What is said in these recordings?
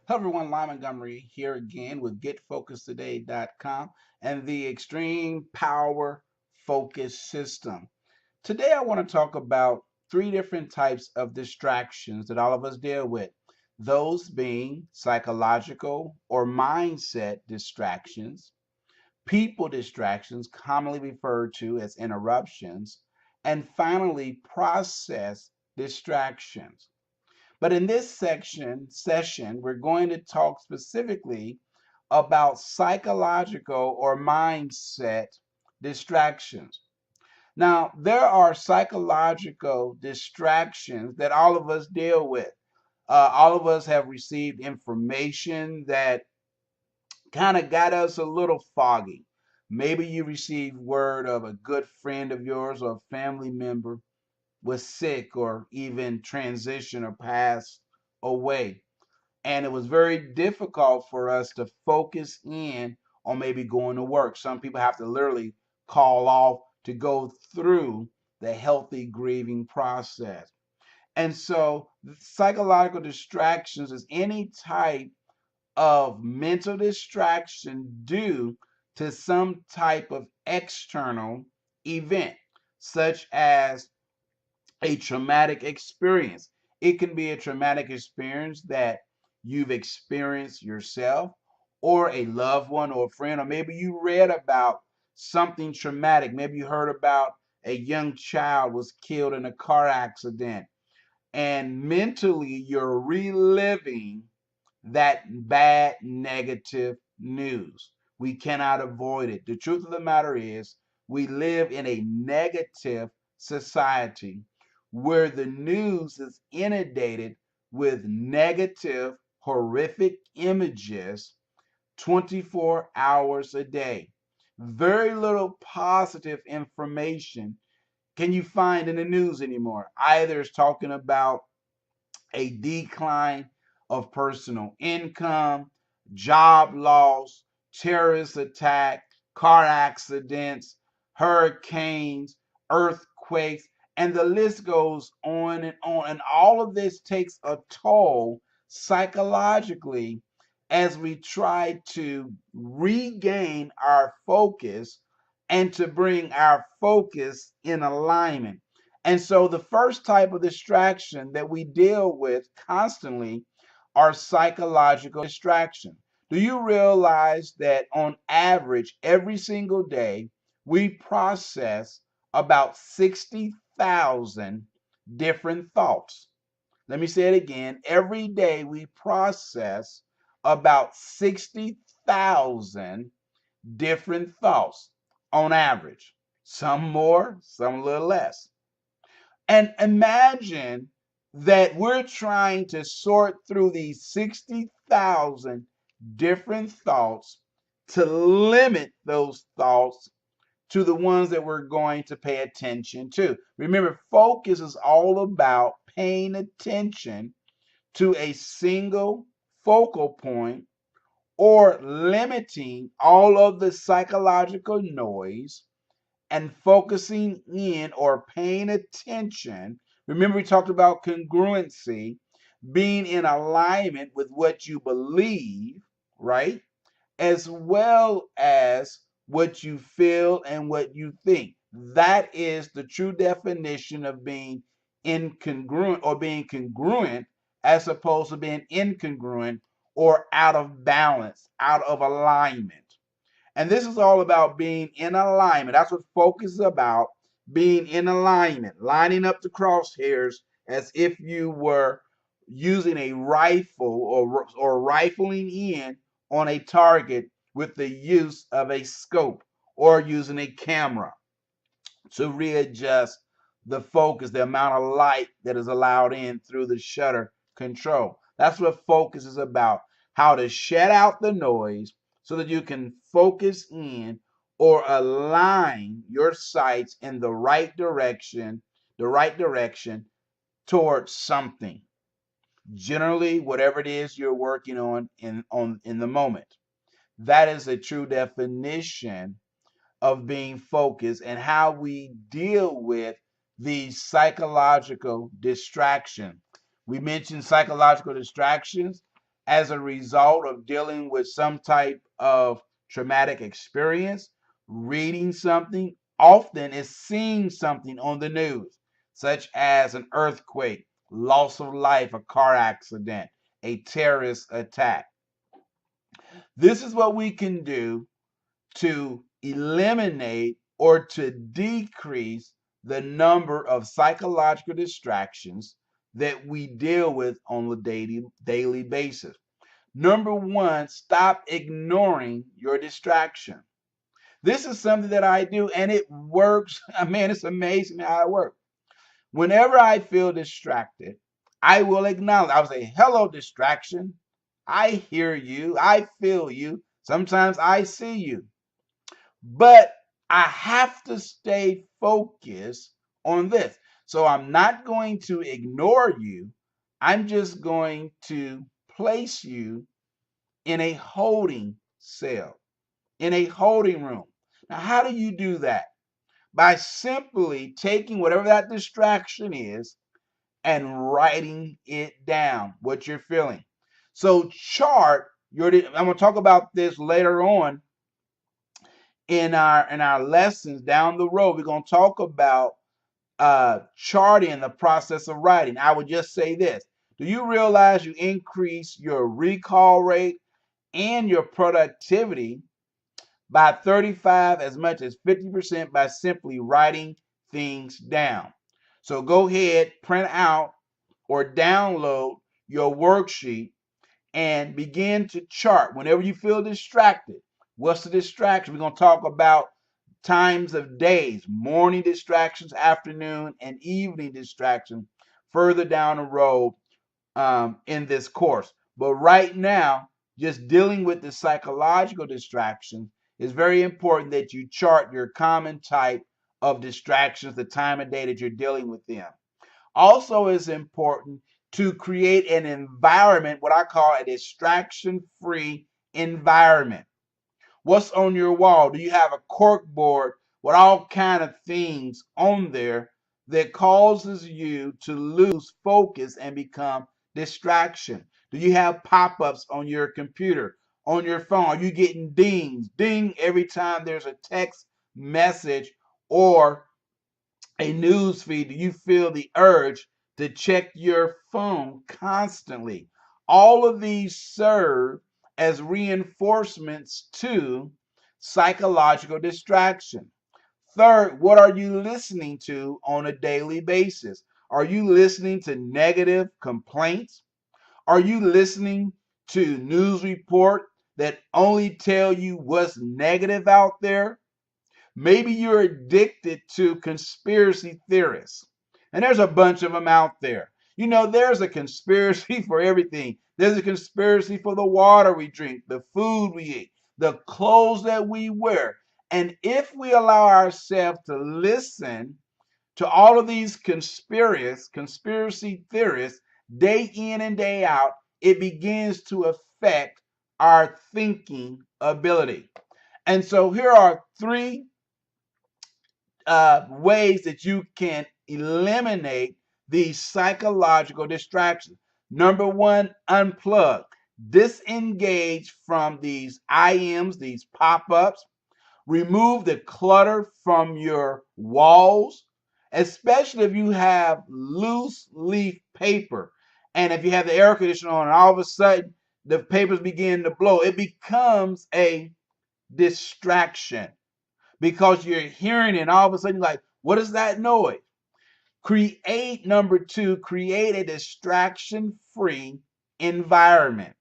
Hello everyone, Lyle Montgomery here again with GetFocusToday.com and the Extreme Power Focus System. Today I want to talk about three different types of distractions that all of us deal with. Those being psychological or mindset distractions, people distractions, commonly referred to as interruptions, and finally process distractions. But in this session, we're going to talk specifically about psychological or mindset distractions. Now, there are psychological distractions that all of us deal with. All of us have received information that kind of got us a little foggy. Maybe you received word of a good friend of yours or a family member was sick or even transition or passed away. And it was very difficult for us to focus in on maybe going to work. Some people have to literally call off to go through the healthy grieving process. And so psychological distractions is any type of mental distraction due to some type of external event, such as a traumatic experience. It can be a traumatic experience that you've experienced yourself, or a loved one, or a friend, or maybe you read about something traumatic. Maybe you heard about a young child was killed in a car accident, and mentally you're reliving that bad negative news. We cannot avoid it. The truth of the matter is, we live in a negative society where the news is inundated with negative, horrific images 24 hours a day. Very little positive information can you find in the news anymore. Either it's talking about a decline of personal income, job loss, terrorist attack, car accidents, hurricanes, earthquakes, and the list goes on and on. And all of this takes a toll psychologically as we try to regain our focus and to bring our focus in alignment. And so the first type of distraction that we deal with constantly are psychological distraction. Do you realize that on average, every single day, we process about 60,000 different thoughts? Let me say it again. Every day we process about 60,000 different thoughts on average. Some more, some a little less. And imagine that we're trying to sort through these 60,000 different thoughts to limit those thoughts to the ones that we're going to pay attention to. Remember, focus is all about paying attention to a single focal point or limiting all of the psychological noise and focusing in or paying attention. Remember, we talked about congruency, being in alignment with what you believe, right? As well as what you feel and what you think. That is the true definition of being incongruent or being congruent as opposed to being incongruent or out of balance, out of alignment. And this is all about being in alignment. That's what focus is about, being in alignment, lining up the crosshairs as if you were using a rifle or rifling in on a target with the use of a scope or using a camera to readjust the focus, the amount of light that is allowed in through the shutter control. That's what focus is about. How to shut out the noise so that you can focus in or align your sights in the right direction towards something. Generally, whatever it is you're working on in the moment. That is a true definition of being focused and how we deal with these psychological distractions. We mentioned psychological distractions as a result of dealing with some type of traumatic experience, reading something, often is seeing something on the news, such as an earthquake, loss of life, a car accident, a terrorist attack. This is what we can do to eliminate or to decrease the number of psychological distractions that we deal with on a daily basis. Number one, stop ignoring your distraction. This is something that I do and it works. Man, it's amazing how it works. Whenever I feel distracted, I will acknowledge. I will say, hello, distraction. I hear you. I feel you. Sometimes I see you. But I have to stay focused on this. So I'm not going to ignore you. I'm just going to place you in a holding cell, in a holding room. Now, how do you do that? By simply taking whatever that distraction is and writing it down, what you're feeling. So chart your, I'm going to talk about this later on in our lessons down the road. We're going to talk about charting the process of writing. I would just say this. Do you realize you increase your recall rate and your productivity by 35 as much as 50% by simply writing things down? So go ahead, print out or download your worksheet and begin to chart whenever you feel distracted. What's the distraction? We're going to talk about times of days, morning distractions, afternoon, and evening distractions further down the road in this course. But right now, just dealing with the psychological distraction is very important that you chart your common type of distractions, the time of day that you're dealing with them. Also, it's important to create an environment, what I call a distraction-free environment. What's on your wall? Do you have a cork board with all kind of things on there that causes you to lose focus and become distraction? Do you have pop-ups on your computer, on your phone? Are you getting dings, ding every time there's a text message or a news feed? Do you feel the urge to check your phone constantly? All of these serve as reinforcements to psychological distraction. Third, what are you listening to on a daily basis? Are you listening to negative complaints? Are you listening to news report that only tell you what's negative out there? Maybe you're addicted to conspiracy theorists. And there's a bunch of them out there. You know, there's a conspiracy for everything. There's a conspiracy for the water we drink, the food we eat, the clothes that we wear. And if we allow ourselves to listen to all of these conspiracy theorists day in and day out, it begins to affect our thinking ability. And so here are three ways that you can eliminate these psychological distractions. Number one, unplug. Disengage from these IMs, these pop-ups. Remove the clutter from your walls, especially if you have loose leaf paper. And if you have the air conditioner on and all of a sudden the papers begin to blow, it becomes a distraction because you're hearing it and all of a sudden you're like, what is that noise? Number two, create a distraction-free environment.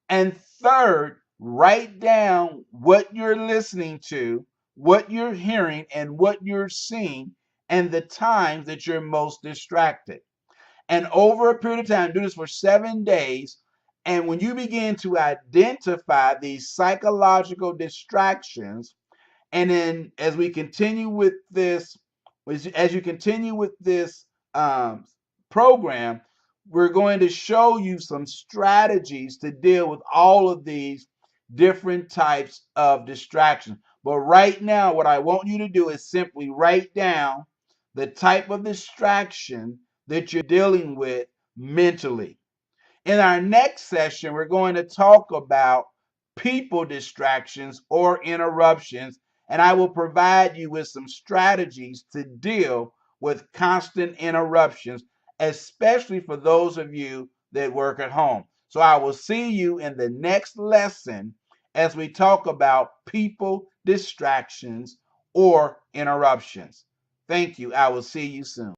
And third, write down what you're listening to, what you're hearing, and what you're seeing, and the times that you're most distracted. And over a period of time, do this for 7 days. And when you begin to identify these psychological distractions, and then as we continue with this, as you continue with this program, we're going to show you some strategies to deal with all of these different types of distractions. But right now, what I want you to do is simply write down the type of distraction that you're dealing with mentally. In our next session, we're going to talk about people distractions or interruptions, and I will provide you with some strategies to deal with constant interruptions, especially for those of you that work at home. So I will see you in the next lesson as we talk about people distractions or interruptions. Thank you. I will see you soon.